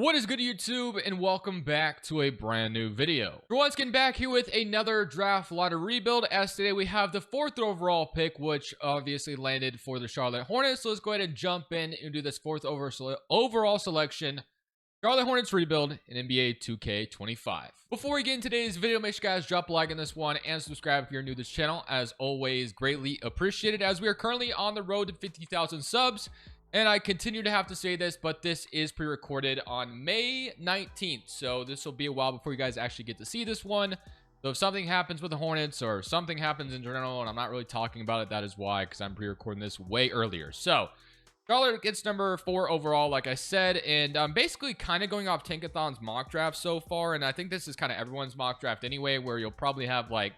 What is good, YouTube, and welcome back to a brand new video. For once again, back here with another draft lottery rebuild, as today we have the 4th overall pick, which obviously landed for the Charlotte Hornets. So let's go ahead and jump in and do this 4th overall selection. Charlotte Hornets rebuild in NBA 2K25. Before we get into today's video, make sure you guys drop a like on this one and subscribe if you're new to this channel. As always, greatly appreciated, as we are currently on the road to 50,000 subs. And I continue to have to say this, but this is pre-recorded on May 19th. So this will be a while before you guys actually get to see this one. So if something happens with the Hornets or something happens in general, and I'm not really talking about it, that is why, because I'm pre-recording this way earlier. So Charlotte gets number 4 overall, like I said, and I'm basically kind of going off Tankathon's mock draft so far. And I think this is kind of everyone's mock draft anyway, where you'll probably have like,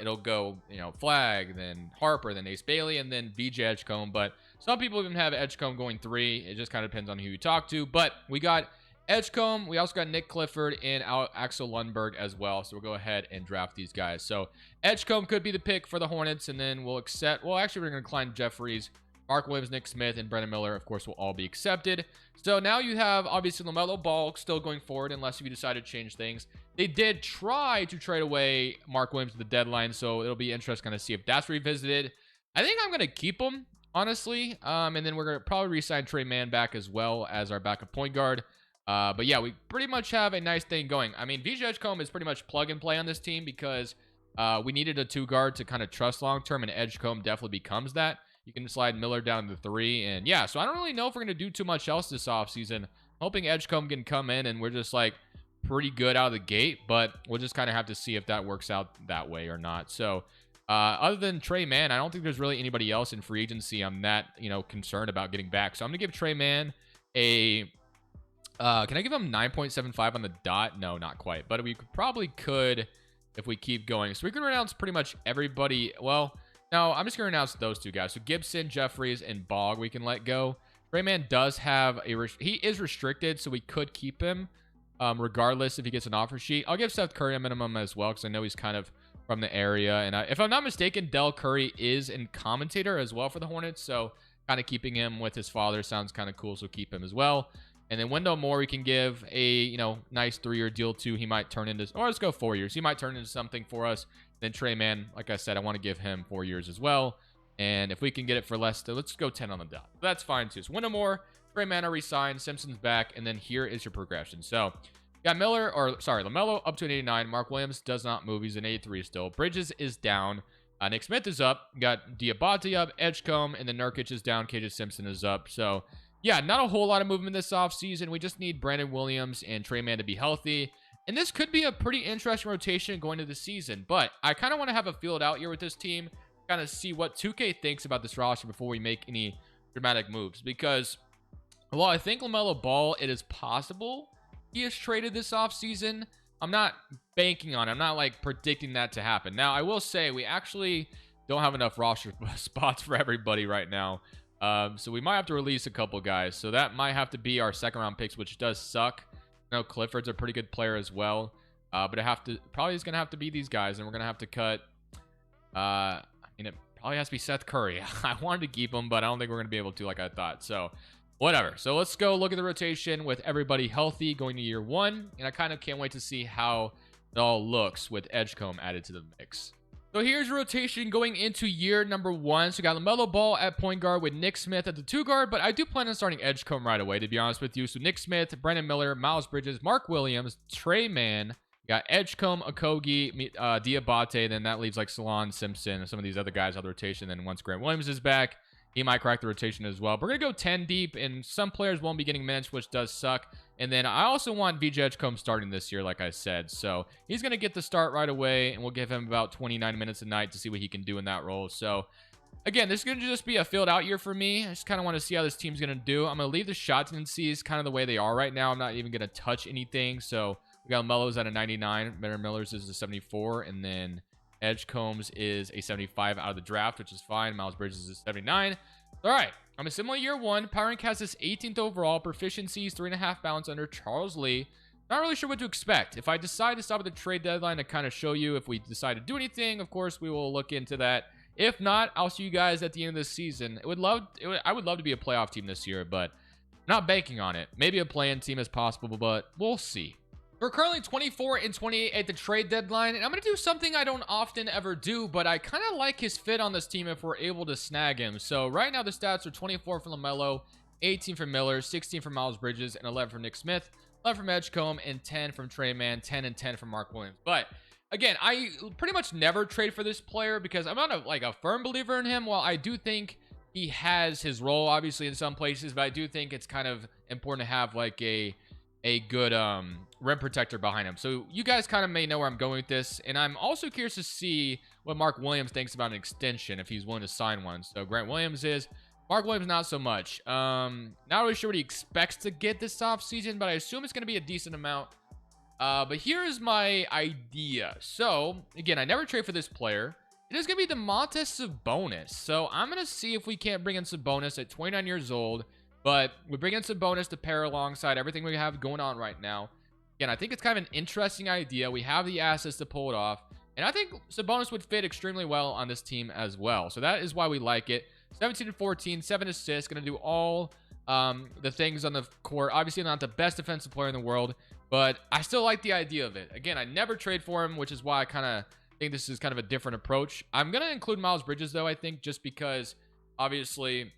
it'll go, Flag, then Harper, then Ace Bailey, and then VJ Edgecombe. But some people even have Edgecombe going 3. It just kind of depends on who you talk to. But we got Edgecombe. We also got Nick Clifford and Axel Lundberg as well. So we'll go ahead and draft these guys. So Edgecombe could be the pick for the Hornets, and then we'll accept. Well, actually, we're going to decline Jeffries, Mark Williams, Nick Smith, and Brendan Miller, of course, will all be accepted. So now you have, obviously, LaMelo Ball still going forward, unless if you decide to change things. They did try to trade away Mark Williams at the deadline, so it'll be interesting to kind of see if that's revisited. I think I'm going to keep him, honestly. And then we're going to probably re-sign Trey Mann back as well as our backup point guard. But yeah, we pretty much have a nice thing going. I mean, VJ Edgecombe is pretty much plug and play on this team because we needed a 2-guard to kind of trust long-term, and Edgecombe definitely becomes that. You can slide Miller down to 3, and yeah, so I don't really know if we're going to do too much else this offseason. Hoping Edgecombe can come in and we're just like pretty good out of the gate, but we'll just kind of have to see if that works out that way or not. So other than Trey Mann, I don't think there's really anybody else in free agency I'm that, concerned about getting back. So I'm going to give Trey Mann a, can I give him 9.75 on the dot? No, not quite, but we probably could if we keep going. So we can announce pretty much everybody. Well, no, I'm just going to announce those 2 guys. So Gibson, Jeffries, and Bogg we can let go. Trey Mann does have he is restricted, so we could keep him regardless if he gets an offer sheet. I'll give Seth Curry a minimum as well because I know he's kind of from the area. And if I'm not mistaken, Del Curry is in commentator as well for the Hornets. So kind of keeping him with his father sounds kind of cool, so keep him as well. And then Wendell Moore, we can give a, nice 3-year deal to. He might turn into, or let's go 4 years. He might turn into something for us. Then Trey Mann, like I said, I want to give him 4 years as well. And if we can get it for less, let's go 10 on the dot. That's fine too. So Wendell Moore, Trey Mann are re-signed, Simpson's back, and then here is your progression. So got LaMelo up to an 89. Mark Williams does not move. He's an 83 still. Bridges is down. Nick Smith is up. Got Diabate up, Edgecombe, and then Nurkic is down. KJ Simpson is up. So yeah, not a whole lot of movement this offseason. We just need Brandon Williams and Trey Mann to be healthy. And this could be a pretty interesting rotation going into the season. But I kind of want to have a field out here with this team. Kind of see what 2K thinks about this roster before we make any dramatic moves. Because, while I think LaMelo Ball, it is possible he is traded this offseason, I'm not banking on it. I'm not like predicting that to happen. Now, I will say we actually don't have enough roster spots for everybody right now. So we might have to release a couple guys. So that might have to be our 2nd-round picks, which does suck. I know Clifford's a pretty good player as well. But probably is going to have to be these guys. And we're going to have to cut, it probably has to be Seth Curry. I wanted to keep him, but I don't think we're going to be able to like I thought. So whatever. So let's go look at the rotation with everybody healthy going to year 1. And I kind of can't wait to see how it all looks with Edgecombe added to the mix. So here's rotation going into year number 1. So we got LaMelo Ball at point guard with Nick Smith at the 2-guard, but I do plan on starting Edgecombe right away, to be honest with you. So Nick Smith, Brandon Miller, Miles Bridges, Mark Williams, Trey Mann, got Edgecombe, Okogie, Diabate, then that leaves like Salon, Simpson, and some of these other guys on the rotation. Then once Grant Williams is back, he might crack the rotation as well. But we're going to go 10 deep, and some players won't be getting minutes, which does suck. And then I also want VJ Edgecombe starting this year, like I said. So he's going to get the start right away, and we'll give him about 29 minutes a night to see what he can do in that role. So, again, this is going to just be a filled-out year for me. I just kind of want to see how this team's going to do. I'm going to leave the shot tendencies kind of the way they are right now. I'm not even going to touch anything. So we got Melo's at a 99. Brendan Miller's is a 74, and then Edgecombe's is a 75 out of the draft, which is fine. Miles Bridges is a 79. All right, I'm a similar year 1. Power rank has this 18th overall. Proficiencies 3.5 balance under Charles Lee. Not really sure what to expect. If I decide to stop at the trade deadline to kind of show you if we decide to do anything, of course, we will look into that. If not, I'll see you guys at the end of the season. I would love to be a playoff team this year, but not banking on it. Maybe a play-in team is possible, but we'll see. We're currently 24 and 28 at the trade deadline, and I'm going to do something I don't often ever do, but I kind of like his fit on this team if we're able to snag him. So right now the stats are 24 for LaMelo, 18 for Miller, 16 for Miles Bridges, and 11 for Nick Smith, 11 from Edgecombe, and 10 from Trey Mann, 10 and 10 from Mark Williams. But again, I pretty much never trade for this player because I'm not a firm believer in him. While I do think he has his role, obviously, in some places, but I do think it's kind of important to have like a good rim protector behind him. So you guys kind of may know where I'm going with this, and I'm also curious to see what Mark Williams thinks about an extension, if he's willing to sign one. So Grant Williams is, Mark Williams not so much. Not really sure what he expects to get this offseason, but I assume it's going to be a decent amount. But here's my idea. So again, I never trade for this player. It is going to be Domantas Sabonis. So I'm going to see if we can't bring in Sabonis at 29 years old. But we bring in Sabonis to pair alongside everything we have going on right now. Again, I think it's kind of an interesting idea. We have the assets to pull it off. And I think Sabonis would fit extremely well on this team as well. So that is why we like it. 17 and 14, 7 assists. Going to do all the things on the court. Obviously not the best defensive player in the world, but I still like the idea of it. Again, I never trade for him, which is why I kind of think this is kind of a different approach. I'm going to include Miles Bridges, though, I think, just because obviously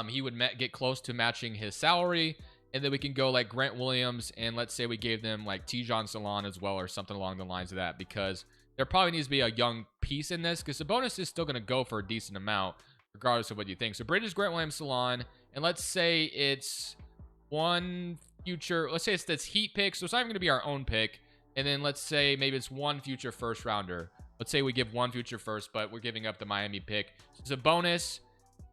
he would get close to matching his salary, and then we can go like Grant Williams, and let's say we gave them like Tijon Salon as well, or something along the lines of that, because there probably needs to be a young piece in this, because Sabonis is still going to go for a decent amount regardless of what you think. So Bridges, Grant Williams, Salon, and let's say it's one future, let's say it's this Heat pick, so it's not even going to be our own pick, and then let's say maybe it's one future first rounder. Let's say we give one future first, but we're giving up the Miami pick. So Sabonis,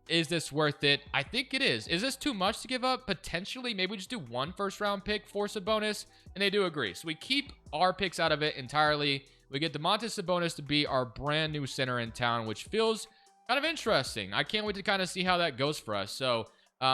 is this worth it? I think it is. Is this too much to give up? Potentially. Maybe we just do one first round pick for Sabonis, and they do agree. So we keep our picks out of it entirely. We get Domantas Sabonis to be our brand new center in town, which feels kind of interesting. I can't wait to kind of see how that goes for us. So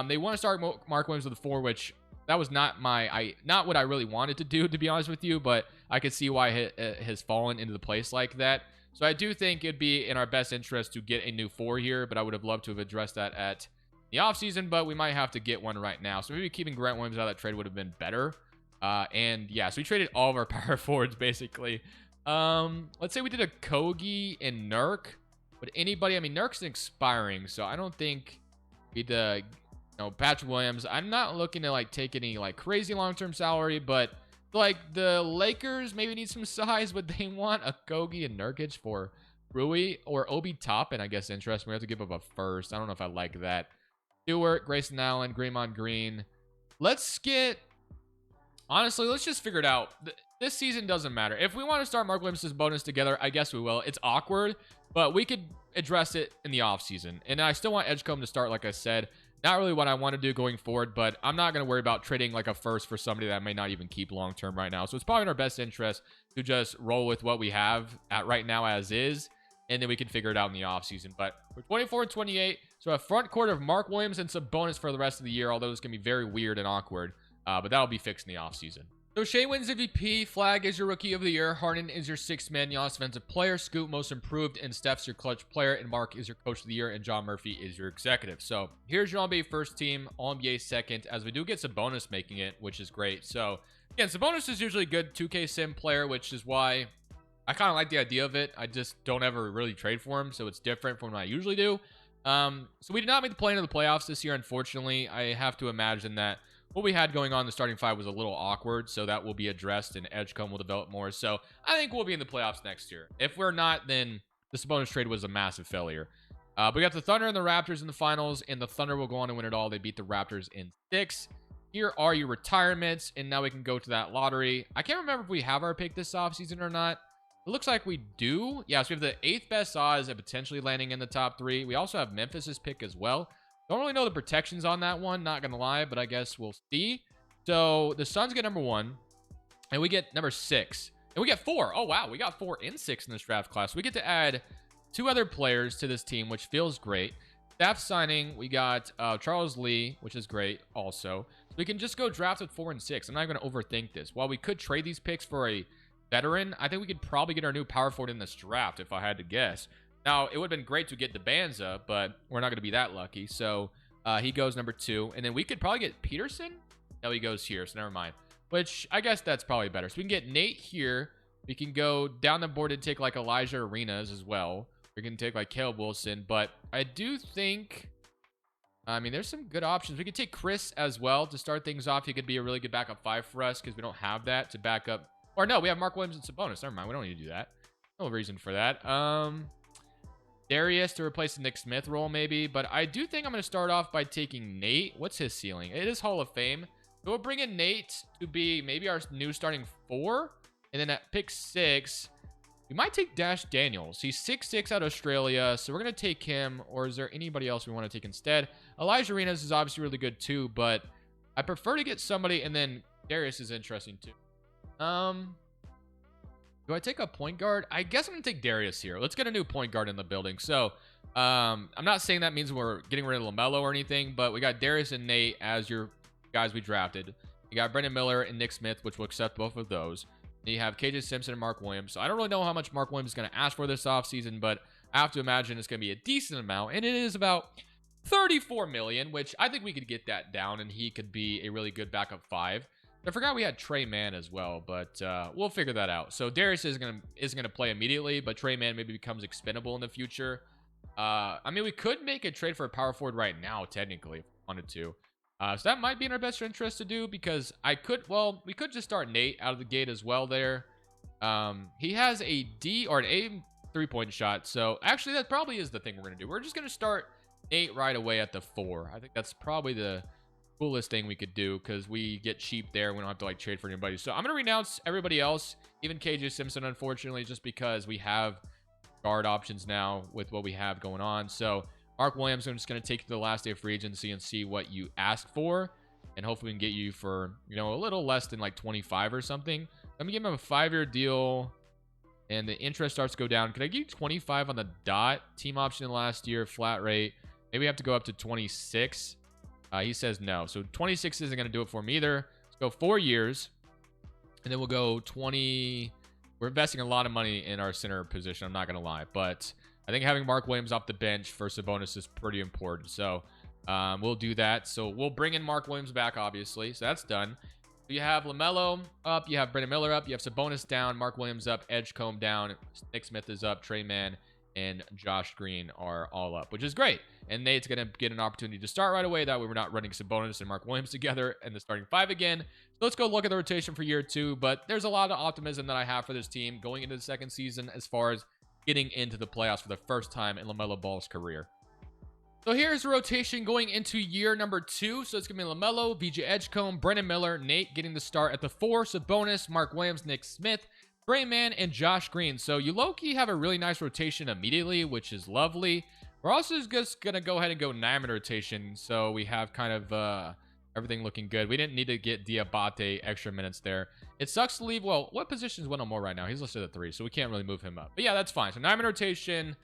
they want to start Mark Williams with a 4, which that was not what I really wanted to do, to be honest with you, but I could see why it has fallen into the place like that. So I do think it'd be in our best interest to get a new 4 here, but I would have loved to have addressed that at the offseason, but we might have to get one right now. So maybe keeping Grant Williams out of that trade would have been better. And yeah, so we traded all of our power forwards basically. Let's say we did a Kogi and Nurk. Would anybody, I mean, Nurk's expiring, so I don't think we'd, Patrick Williams. I'm not looking to like take any like crazy long-term salary, but like the Lakers maybe need some size, but they want a Kogi and Nurkic for Rui or Obi Toppin. I guess interesting. We have to give up a first. I don't know if I like that. Stewart, Grayson Allen, Draymond Green. Let's get, honestly, let's just figure it out. This season doesn't matter. If we want to start Mark Williams' bonus together, I guess we will. It's awkward, but we could address it in the offseason. And I still want Edgecombe to start, like I said. Not really what I want to do going forward, but I'm not going to worry about trading like a first for somebody that I may not even keep long term right now. So it's probably in our best interest to just roll with what we have at right now as is, and then we can figure it out in the offseason. But we're 24 and 28, so a front court of Mark Williams and some bonus for the rest of the year, although it's going to be very weird and awkward, but that'll be fixed in the offseason. So Shea wins MVP, Flag is your Rookie of the Year, Harden is your 6th man Giannis Defensive Player, Scoot Most Improved, and Steph's your Clutch Player, and Mark is your Coach of the Year, and John Murphy is your Executive. So here's your All-NBA first team, All-NBA second, as we do get Sabonis making it, which is great. So again, Sabonis is usually a good 2K sim player, which is why I kind of like the idea of it. I just don't ever really trade for him, so it's different from what I usually do. So we did not make the play into the playoffs this year, unfortunately. I have to imagine that what we had going on in the starting 5 was a little awkward, so that will be addressed, and Edgecombe will develop more. So I think we'll be in the playoffs next year. If we're not, then the Sabonis trade was a massive failure. We got the Thunder and the Raptors in the finals, and the Thunder will go on and win it all. They beat the Raptors in 6. Here are your retirements, and now we can go to that lottery. I can't remember if we have our pick this offseason or not. It looks like we do. Yeah, so we have the 8th best odds of potentially landing in the top 3. We also have Memphis's pick as well. Don't really know the protections on that one, not gonna lie, but I guess we'll see. So the Suns get number 1, and we get number 6, and we get 4. Oh wow, we got 4 and 6 in this draft class. We get to add 2 other players to this team, which feels great. Staff signing, we got Charles Lee, which is great also. So we can just go draft with 4 and 6. I'm not gonna overthink this. While we could trade these picks for a veteran, I think we could probably get our new power forward in this draft if I had to guess. Now, it would have been great to get Debanza, but we're not going to be that lucky. So He goes number 2. And then we could probably get Peterson. No, he goes here, so never mind. Which, I guess that's probably better. So we can get Nate here. We can go down the board and take, like, Elijah Arenas as well. We can take, like, Caleb Wilson. But I do think... I mean, there's some good options. We could take Chris as well to start things off. He could be a really good backup 5 for us because we don't have that to back up. Or no, we have Mark Williams and Sabonis. Never mind. We don't need to do that. No reason for that. Darius to replace the Nick Smith role maybe. But I do think I'm going to start off by taking Nate. What's his ceiling? It is Hall of Fame. So we'll bring in Nate to be maybe our new starting 4. And then at pick 6... we might take Dash Daniels. He's 6'6" out of Australia, so we're going to take him. Or is there anybody else we want to take instead? Elijah Arenas is obviously really good too, but I prefer to get somebody, and then Darius is interesting too. Do I take a point guard? I guess I'm going to take Darius here. Let's get a new point guard in the building. So, I'm not saying that means we're getting rid of LaMelo or anything, but we got Darius and Nate as your guys we drafted. You got Brendan Miller and Nick Smith, which will accept both of those. You have KJ Simpson and Mark Williams. So I don't really know how much Mark Williams is going to ask for this offseason, but I have to imagine it's going to be a decent amount. And it is about 34 million, which I think we could get that down, and he could be a really good backup 5. I forgot we had Trey Mann as well, but we'll figure that out. So Darius isn't gonna play immediately, but Trey Mann maybe becomes expendable in the future. I mean, we could make a trade for a power forward right now, technically, if we wanted to. So that might be in our best interest to do, because we could just start Nate out of the gate as well there. He has a D or an A 3-point shot. So actually that probably is the thing we're going to do. We're just going to start Nate right away at the 4. I think that's probably the coolest thing we could do, because we get cheap there. We don't have to like trade for anybody. So I'm going to renounce everybody else, even KJ Simpson, unfortunately, just because we have guard options now with what we have going on. So Mark Williams, I'm just going to take you to the last day of free agency and see what you ask for. And hopefully we can get you for, a little less than like 25 or something. Let me give him a 5-year deal. And the interest starts to go down. Could I give you 25 on the dot? Team option last year, flat rate. Maybe we have to go up to 26. He says no. So 26 isn't going to do it for me either. Let's go 4 years. And then we'll go 20. We're investing a lot of money in our center position. I'm not going to lie. But I think having Mark Williams off the bench for Sabonis is pretty important. So we'll do that. So we'll bring in Mark Williams back, obviously. So that's done. You have LaMelo up. You have Brendan Miller up. You have Sabonis down. Mark Williams up. Edgecombe down. Nick Smith is up. Trey Mann and Josh Green are all up, which is great. And Nate's going to get an opportunity to start right away. That way we're not running Sabonis and Mark Williams together in the starting 5 again. So let's go look at the rotation for year 2. But there's a lot of optimism that I have for this team going into the second season as far as getting into the playoffs for the first time in LaMelo Ball's career. So here's the rotation going into year number 2. So it's going to be LaMelo, VJ Edgecombe, Brendan Miller, Nate getting the start at the 4, Sabonis, Mark Williams, Nick Smith, Trey Mann, and Josh Green. So you low-key have a really nice rotation immediately, which is lovely. We're also just going to go ahead and go 9-man rotation. So we have kind of everything looking good. We didn't need to get Diabate extra minutes there. It sucks to leave. Well, what position is Wendell Moore right now? He's listed at 3, so we can't really move him up. But yeah, that's fine. So 9-man rotation.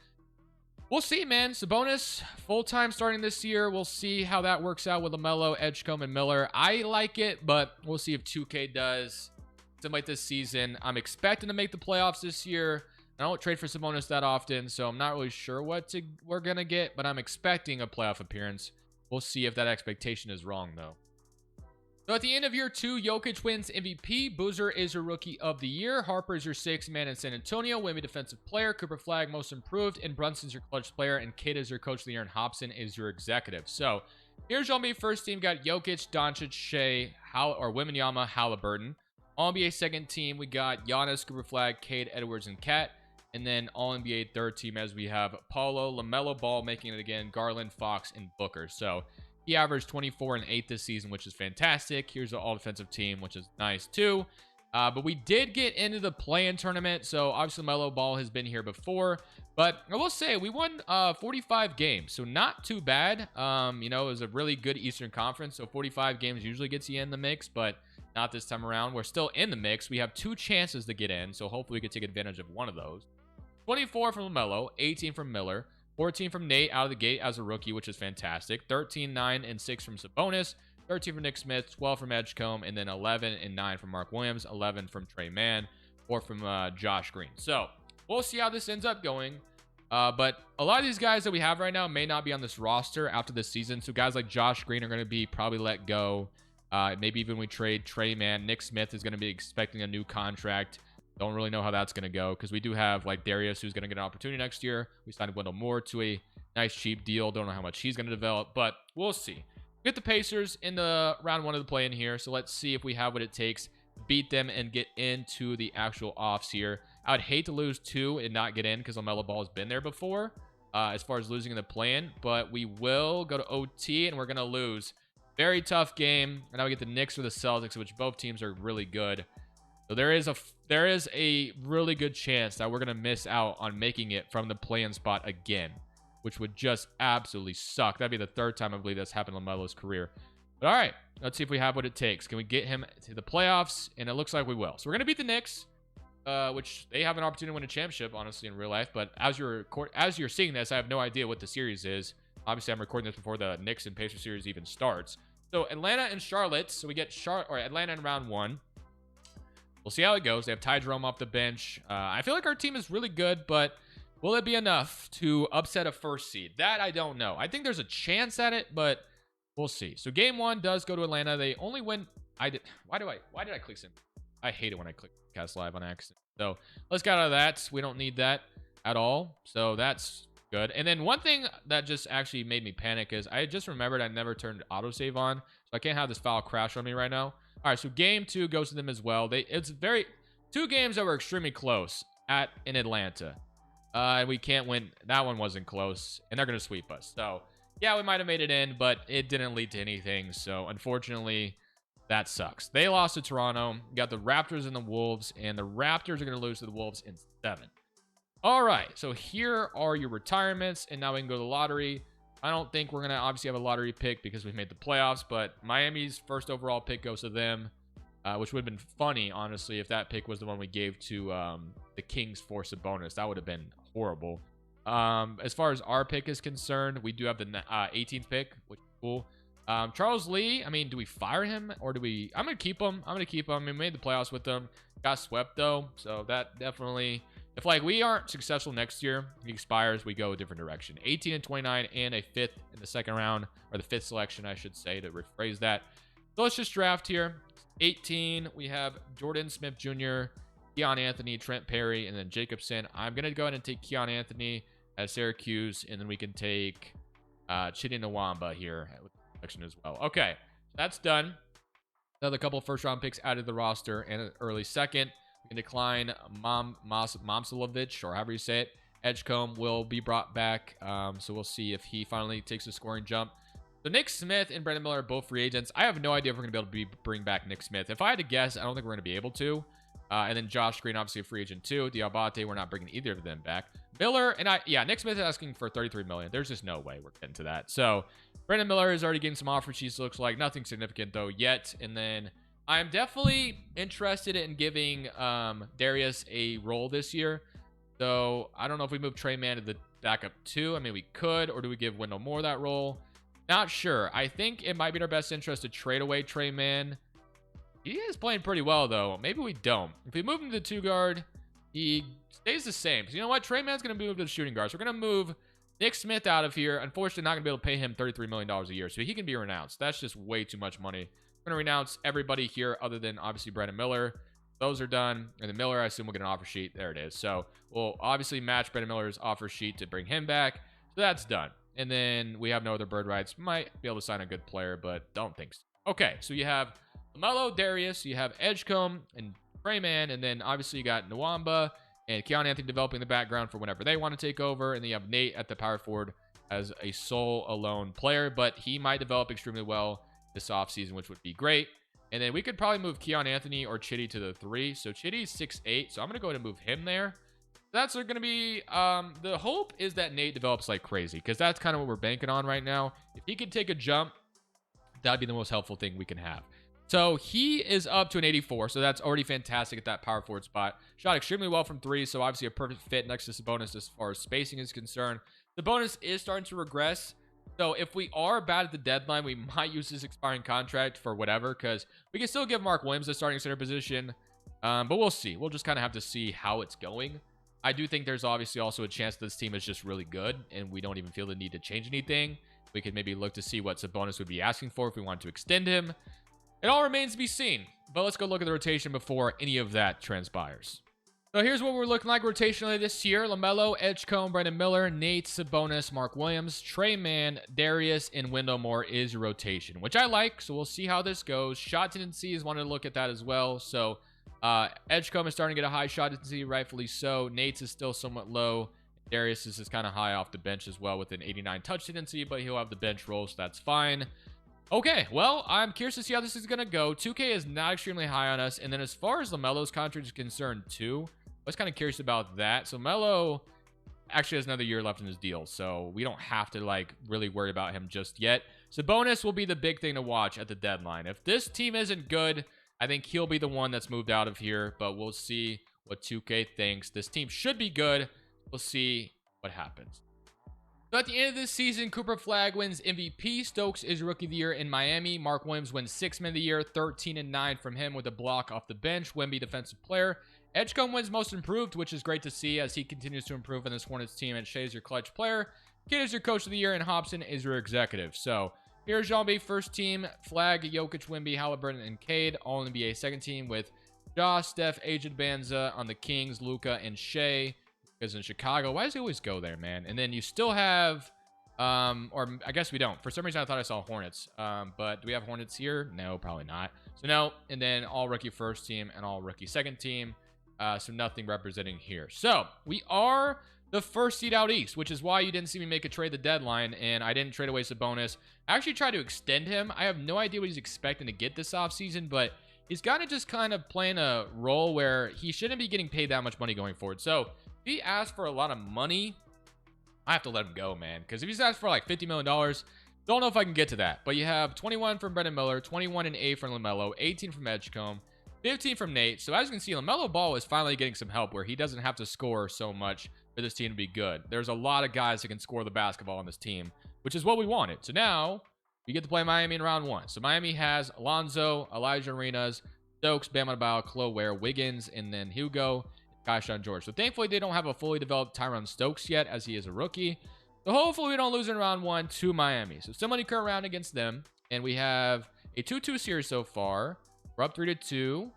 We'll see, man. Sabonis, full-time starting this year. We'll see how that works out with LaMelo, Edgecombe, and Miller. I like it, but we'll see if 2K does something like this season. I'm expecting to make the playoffs this year. I don't trade for Sabonis that often, so I'm not really sure what we're going to get, but I'm expecting a playoff appearance. We'll see if that expectation is wrong, though. So at the end of year 2, Jokic wins MVP. Boozer is your rookie of the year. Harper is your 6th man in San Antonio. Wemby defensive player. Cooper Flag most improved. And Brunson's your clutch player. And Kate is your coach of the year. And Hobson is your executive. So here's your NBA first team. Got Jokic, Doncic, Shea, Wembanyama, Halliburton. All NBA second team, we got Giannis, Cooper Flag, Cade, Edwards, and Cat. And then all NBA third team as we have Paulo, LaMelo Ball making it again, Garland, Fox, and Booker. So he averaged 24 and 8 this season, which is fantastic. Here's an all-defensive team, which is nice too. But we did get into the play-in tournament, so obviously LaMelo Ball has been here before. But I will say, we won 45 games, so not too bad. It was a really good Eastern Conference, so 45 games usually gets you in the mix, but not this time around. We're still in the mix. We have 2 chances to get in, so hopefully we can take advantage of one of those. 24 from LaMelo, 18 from Miller, 14 from Nate out of the gate as a rookie, which is fantastic. 13, 9, and 6 from Sabonis. 13 from Nick Smith. 12 from Edgecombe. And then 11 and 9 from Mark Williams. 11 from Trey Mann. 4 from Josh Green. So we'll see how this ends up going. But a lot of these guys that we have right now may not be on this roster after this season. So guys like Josh Green are going to be probably let go. Maybe even we trade Trey Man. Nick Smith is going to be expecting a new contract. Don't really know how that's going to go because we do have like Darius, who's going to get an opportunity next year. We signed Wendell Moore to a nice cheap deal. Don't know how much he's going to develop, but we'll see. We get the Pacers in the round 1 of the play-in here, so let's see if we have what it takes to beat them and get into the actual offs here. I would hate to lose 2 and not get in because LaMelo Ball has been there before as far as losing in the play-in, but we will go to OT and we're going to lose. Very tough game, and now we get the Knicks or the Celtics, which both teams are really good. So there is a really good chance that we're going to miss out on making it from the play-in spot again, which would just absolutely suck. That'd be the 3rd time I believe that's happened in LaMelo's career. But all right, let's see if we have what it takes. Can we get him to the playoffs? And it looks like we will. So we're going to beat the Knicks, which they have an opportunity to win a championship, honestly, in real life. But as you're seeing this, I have no idea what the series is. Obviously, I'm recording this before the Knicks and Pacers series even starts. So Atlanta and Charlotte. So we get Atlanta in round 1. We'll see how it goes. They have Ty Jerome off the bench. I feel like our team is really good, but will it be enough to upset a 1st seed? That I don't know. I think there's a chance at it, but we'll see. So game 1 does go to Atlanta. They only win. Why did I click sim? I hate it when I click cast live on accident. So let's get out of that. We don't need that at all. So that's good. And then one thing that just actually made me panic is I just remembered I never turned autosave on, so I can't have this file crash on me right now. All right, so game 2 goes to them as well. It's 2 games that were extremely close in Atlanta. And we can't win. That one wasn't close, and they're going to sweep us. So, yeah, we might have made it in, but it didn't lead to anything. So, unfortunately, that sucks. They lost to Toronto. You got the Raptors and the Wolves, and the Raptors are going to lose to the Wolves in 7. All right, so here are your retirements, and now we can go to the lottery. I don't think we're going to obviously have a lottery pick because we made the playoffs, but Miami's 1st overall pick goes to them, which would have been funny, honestly, if that pick was the one we gave to the Kings for Sabonis. That would have been horrible. As far as our pick is concerned, we do have the 18th pick, which is cool. Charles Lee, I mean, do we fire him or do we... I'm going to keep him. We made the playoffs with them. Got swept, though, so that definitely... If, like, we aren't successful next year, he expires, we go a different direction. 18 and 29 and a 5th in the 2nd round, or the 5th selection, I should say, to rephrase that. So let's just draft here. 18, we have Jordan Smith Jr., Keon Anthony, Trent Perry, and then Jacobson. I'm going to go ahead and take Keon Anthony at Syracuse, and then we can take Chidi Nwamba here with the selection as well. Okay, that's done. Another couple of 1st-round picks added to the roster and an early 2nd. We can decline Momsilovich, or however you say it. Edgecombe will be brought back, so we'll see if he finally takes a scoring jump. So Nick Smith and Brandon Miller are both free agents. I have no idea if we're going to be able to bring back Nick Smith. If I had to guess, I don't think we're going to be able to. And then Josh Green, obviously a free agent too. Diabate, we're not bringing either of them back. Miller and Nick Smith is asking for $33 million. There's just no way we're getting to that. So Brandon Miller is already getting some offer sheets. Looks like nothing significant though yet. And then I'm definitely interested in giving Darius a role this year. So I don't know if we move Trey Man to the backup 2. I mean, we could, or do we give Wendell Moore that role? Not sure. I think it might be in our best interest to trade away Trey Man. He is playing pretty well, though. Maybe we don't. If we move him to the 2-guard, he stays the same. Because you know what? Trey Man's going to move to the shooting guard. So we're going to move Nick Smith out of here. Unfortunately, not going to be able to pay him $33 million a year. So he can be renounced. That's just way too much money. We're going to renounce everybody here other than, obviously, Brandon Miller. Those are done. And then Miller, I assume we'll get an offer sheet. There it is. So we'll obviously match Brandon Miller's offer sheet to bring him back. So that's done. And then we have no other bird rights. Might be able to sign a good player, but don't think so. Okay, so you have LaMelo, Darius, you have Edgecombe and Trey Man, and then obviously you got Nwamba and Keon Anthony developing the background for whenever they want to take over, and then you have Nate at the power forward as a sole alone player, but he might develop extremely well this offseason, which would be great. And then we could probably move Keon Anthony or Chidi to the 3. So Chidi's 6'8", so I'm going to go ahead and move him there. That's going to be, the hope is that Nate develops like crazy, because that's kind of what we're banking on right now. If he could take a jump, that'd be the most helpful thing we can have. So he is up to an 84, so that's already fantastic at that power forward spot. Shot extremely well from 3, so obviously a perfect fit next to Sabonis as far as spacing is concerned. Sabonis is starting to regress, so if we are bad at the deadline, we might use his expiring contract for whatever, because we can still give Mark Williams the starting center position, but we'll see. We'll just kind of have to see how it's going. I do think there's obviously also a chance this team is just really good and we don't even feel the need to change anything. We could maybe look to see what Sabonis would be asking for if we wanted to extend him. It all remains to be seen. But let's go look at the rotation before any of that transpires. So here's what we're looking like rotationally this year. LaMelo, Edgecombe, Brandon Miller, Nate, Sabonis, Mark Williams, Trey Mann, Darius, and Wendell Moore is your rotation, which I like. So we'll see how this goes. Shot tendency is wanting to look at that as well. So Edgecombe is starting to get a high shot tendency, rightfully so. Nate's is still somewhat low. Darius is just kind of high off the bench as well with an 89 touch tendency, but he'll have the bench roll, so that's fine. Okay, well, I'm curious to see how this is going to go. 2K is not extremely high on us. And then as far as LaMelo's contract is concerned, too, I was kind of curious about that. So Melo actually has another year left in his deal, so we don't have to, like, really worry about him just yet. Sabonis will be the big thing to watch at the deadline. If this team isn't good, I think he'll be the one that's moved out of here, but we'll see what 2K thinks. This team should be good. We'll see what happens. So at the end of this season, Cooper Flagg wins MVP. Stokes is Rookie of the Year in Miami. Mark Williams wins 6th Man of the Year, 13-9 from him with a block off the bench. Wemby Defensive Player. Edgecombe wins Most Improved, which is great to see as he continues to improve in this Hornets team. And Shea's your Clutch Player. Kidd is your Coach of the Year, and Hobson is your Executive. So here's Jean-B first team. Flagg, Jokic, Wemby, Halliburton, and Cade all in the NBA second team with Josh, Steph, Agent Banza on the Kings, Luka, and Shea. Because in Chicago, why does he always go there, man? And then you still have, or I guess we don't. For some reason, I thought I saw Hornets. But do we have Hornets here? No, probably not. So no, and then all rookie first team and all rookie second team. So nothing representing here. So we are the first seed out east, which is why you didn't see me make a trade the deadline, and I didn't trade away Sabonis. I actually tried to extend him. I have no idea what he's expecting to get this offseason, but he's got to just kind of playing a role where he shouldn't be getting paid that much money going forward. So if he asks for a lot of money, I have to let him go, man. Because if he's asked for like $50 million, don't know if I can get to that. But you have 21 from Brandon Miller, 21 and 8 from LaMelo, 18 from Edgecombe, 15 from Nate. So as you can see, LaMelo Ball is finally getting some help where he doesn't have to score so much for this team to be good. There's a lot of guys that can score the basketball on this team, which is what we wanted. So now we get to play Miami in round one. So Miami has Alonzo, Elijah Arenas, Stokes, Bam Adebayo, Chloe Ware, Wiggins, and then Hugo, Kaishan George. So thankfully they don't have a fully developed Tyron Stokes yet as he is a rookie. So hopefully we don't lose in round one to Miami. So similar current round against them. And we have a 2-2 series so far. We're up 3-2.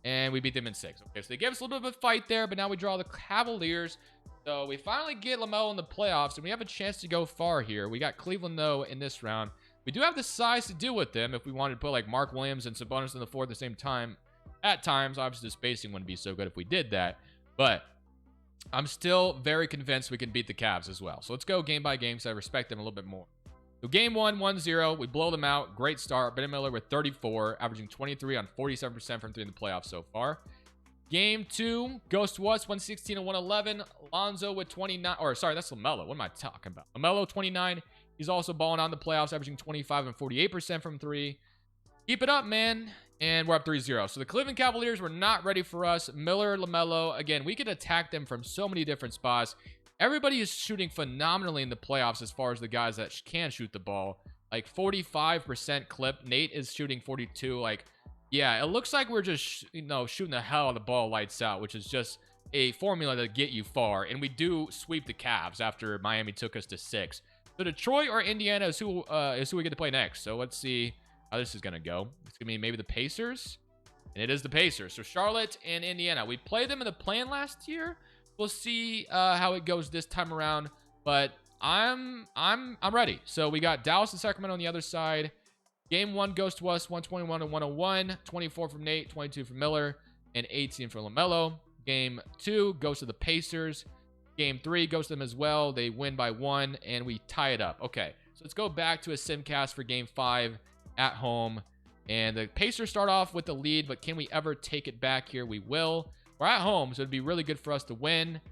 And we beat them in 6. Okay, so they gave us a little bit of a fight there, but now we draw the Cavaliers. So we finally get LaMelo in the playoffs, and we have a chance to go far here. We got Cleveland, though, in this round. We do have the size to deal with them if we wanted to put, like, Mark Williams and Sabonis in the floor at the same time. At times, obviously, the spacing wouldn't be so good if we did that. But I'm still very convinced we can beat the Cavs as well. So let's go game by game because I respect them a little bit more. So game 1, 1-0. We blow them out. Great start. Brandon Miller with 34, averaging 23 on 47% from 3 in the playoffs so far. Game 2 goes to us, 116 and 111. Alonzo with 29. Or sorry, that's LaMelo. What am I talking about? LaMelo 29. He's also balling on the playoffs, averaging 25 and 48% from 3. Keep it up, man. And we're up 3-0. So the Cleveland Cavaliers were not ready for us. Miller, LaMelo, again, we could attack them from so many different spots. Everybody is shooting phenomenally in the playoffs as far as the guys that can shoot the ball. Like 45% clip. Nate is shooting 42. Like, yeah, it looks like we're just, shooting the hell out of the ball lights out, which is just a formula to get you far. And we do sweep the Cavs after Miami took us to 6. So Detroit or Indiana is who we get to play next. So let's see how this is going to go. It's going to be maybe the Pacers. And it is the Pacers. So Charlotte and Indiana. We played them in the play-in last year. We'll see how it goes this time around. But I'm ready. So we got Dallas and Sacramento on the other side. Game 1 goes to us, 121 and 101. 24 from Nate, 22 from Miller, and 18 from LaMelo. Game 2 goes to the Pacers. Game 3 goes to them as well. They win by 1, and we tie it up. Okay, so let's go back to a simcast for Game 5 at home. And the Pacers start off with the lead, but can we ever take it back here? We will. We're at home, so it'd be really good for us to win.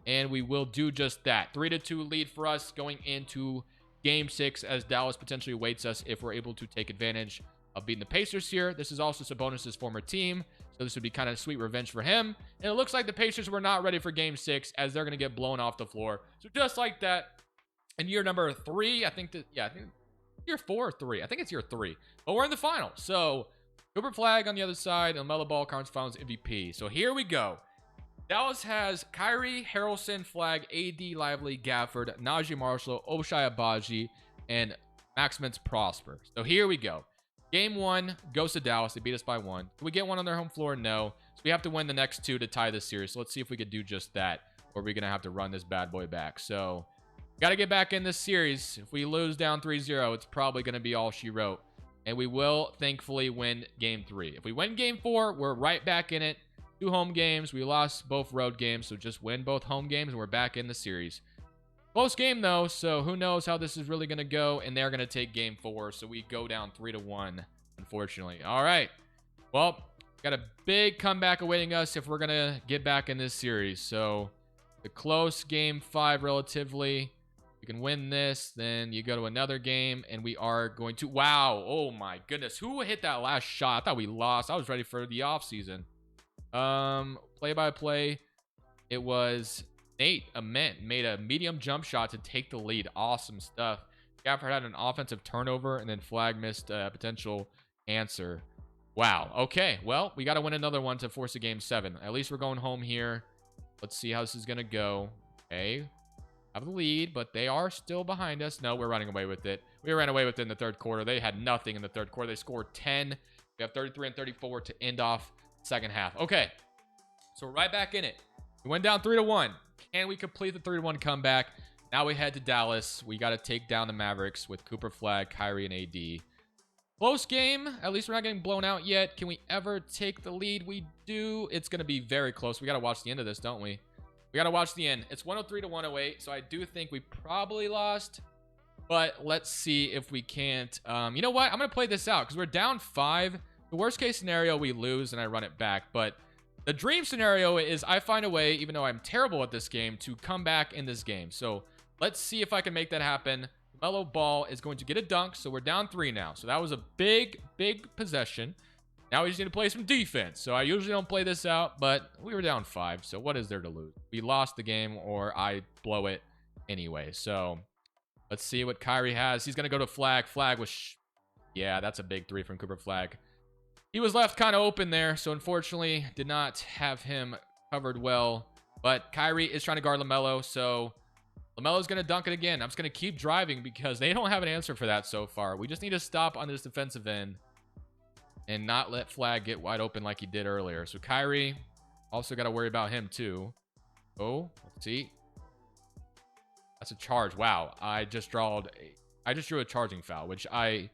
And we will do just that. 3-2 lead for us going into Game 6 as Dallas potentially awaits us if we're able to take advantage of beating the Pacers here. This is also Sabonis' former team, so this would be kind of sweet revenge for him. And it looks like the Pacers were not ready for Game 6 as they're going to get blown off the floor. So just like that, in year number 3, I think year 4 or 3. I think it's year 3. But we're in the finals. So Cooper Flagg on the other side, and LaMelo Ball Conference Finals MVP. So here we go. Dallas has Kyrie, Harrelson, Flag, AD, Lively, Gafford, Najee Marshall, Oshai Abaji, and Maximus Prosper. So here we go. Game 1 goes to Dallas. They beat us by 1. Can we get one on their home floor? No. So we have to win the next 2 to tie this series. So let's see if we could do just that, or we're going to have to run this bad boy back. So got to get back in this series. If we lose down 3-0, it's probably going to be all she wrote. And we will thankfully win game 3. If we win game 4, we're right back in it. 2 home games. We lost both road games, so just win both home games and we're back in the series. Close game though, so who knows how this is really going to go. And they're going to take game 4, so we go down 3-1, unfortunately. All right. Well, got a big comeback awaiting us if we're going to get back in this series. So the close game 5 relatively. You can win this, then you go to another game, and we are going to... Wow. Oh, my goodness. Who hit that last shot? I thought we lost. I was ready for the offseason. Play-by-play. It was Nate Ament made a medium jump shot to take the lead. Awesome stuff. Gafford had an offensive turnover, and then Flag missed a potential answer. Wow. Okay. Well, we got to win another one to force a game 7. At least we're going home here. Let's see how this is going to go. Okay. Have the lead, but they are still behind us. No, we're running away with it. We ran away with it in the third quarter. They had nothing in the third quarter. They scored 10. We have 33 and 34 to end off second half. Okay. So we're right back in it. We went down 3-1. Can we complete the 3-1 comeback? Now we head to Dallas. We got to take down the Mavericks with Cooper, Flag, Kyrie, and AD. Close game. At least we're not getting blown out yet. Can we ever take the lead? We do. It's going to be very close. We got to watch the end of this, don't we? We got to watch the end. It's 103 to 108. So I do think we probably lost. But let's see if we can't. You know what? I'm going to play this out because we're down 5. The worst case scenario, we lose and I run it back. But the dream scenario is I find a way, even though I'm terrible at this game, to come back in this game. So let's see if I can make that happen. Melo Ball is going to get a dunk. So we're down 3 now. So that was a big, big possession. Now we just need to play some defense. So I usually don't play this out, but we were down 5. So what is there to lose? We lost the game or I blow it anyway. So let's see what Kyrie has. He's going to go to Flag. Flag was... Yeah, that's a big 3 from Cooper Flag. He was left kind of open there. So unfortunately, did not have him covered well. But Kyrie is trying to guard LaMelo. So LaMelo's going to dunk it again. I'm just going to keep driving because they don't have an answer for that so far. We just need to stop on this defensive end and not let Flag get wide open like he did earlier. So Kyrie, also got to worry about him too. Oh, let's see. That's a charge. Wow. I just drew a charging foul, which I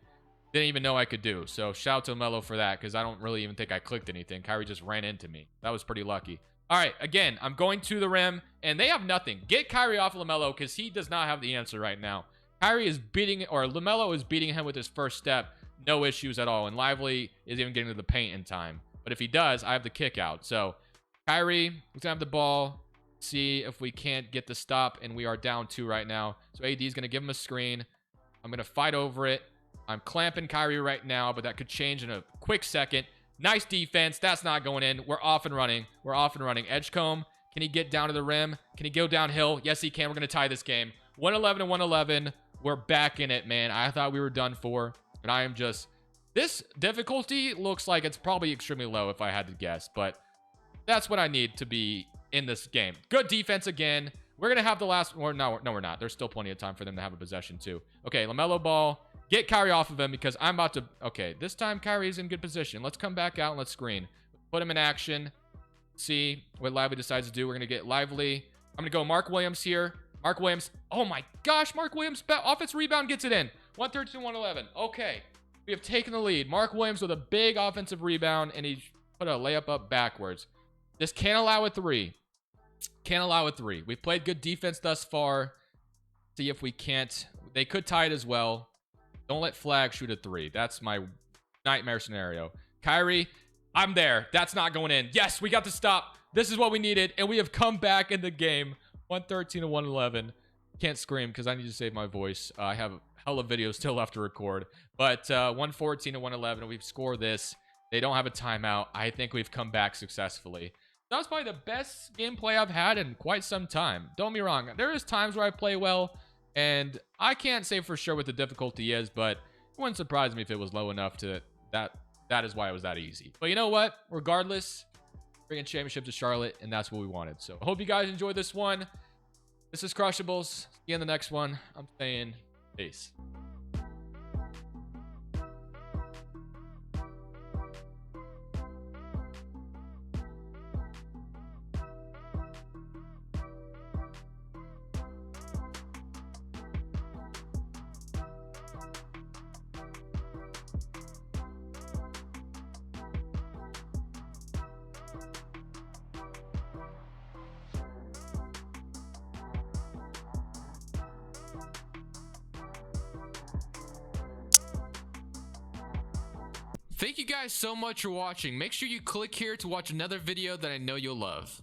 didn't even know I could do. So shout out to Melo for that because I don't really even think I clicked anything. Kyrie just ran into me. That was pretty lucky. All right, again, I'm going to the rim, and they have nothing. Get Kyrie off of LaMelo because he does not have the answer right now. Kyrie is beating, or LaMelo is beating him with his first step. No issues at all. And Lively is even getting to the paint in time. But if he does, I have the kick out. So Kyrie is going to have the ball. See if we can't get the stop. And we are down 2 right now. So AD is going to give him a screen. I'm going to fight over it. I'm clamping Kyrie right now, but that could change in a quick second. Nice defense. That's not going in. We're off and running. We're off and running. Edgecombe, can he get down to the rim? Can he go downhill? Yes, he can. We're going to tie this game. 111 to 111. We're back in it, man. I thought we were done for. And I am just... This difficulty looks like it's probably extremely low if I had to guess. But that's what I need to be in this game. Good defense again. We're going to have the last... Or no, we're not. There's still plenty of time for them to have a possession too. Okay, LaMelo Ball. Get Kyrie off of him because I'm about to... Okay, this time Kyrie's in good position. Let's come back out and let's screen. Put him in action. See what Lively decides to do. We're going to get Lively. I'm going to go Mark Williams here. Mark Williams. Oh my gosh, Mark Williams. Offense rebound gets it in. 113-111. Okay. We have taken the lead. Mark Williams with a big offensive rebound, and he put a layup up backwards. This can't allow a 3. Can't allow a 3. We've played good defense thus far. See if we can't. They could tie it as well. Don't let Flag shoot a 3. That's my nightmare scenario. Kyrie, I'm there. That's not going in. Yes, we got the stop. This is what we needed, and we have come back in the game. 113-111. Can't scream because I need to save my voice. I have hella videos still left to record. But 114-111, we've scored this. They don't have a timeout. I think we've come back successfully. That was probably the best gameplay I've had in quite some time. Don't be wrong. There is times where I play well, and I can't say for sure what the difficulty is, but it wouldn't surprise me if it was low enough to that is why it was that easy. But you know what? Regardless, bring a championship to Charlotte, and that's what we wanted. So I hope you guys enjoyed this one. This is Crushables. See you in the next one. I'm saying peace. Thank you guys so much for watching. Make sure you click here to watch another video that I know you'll love.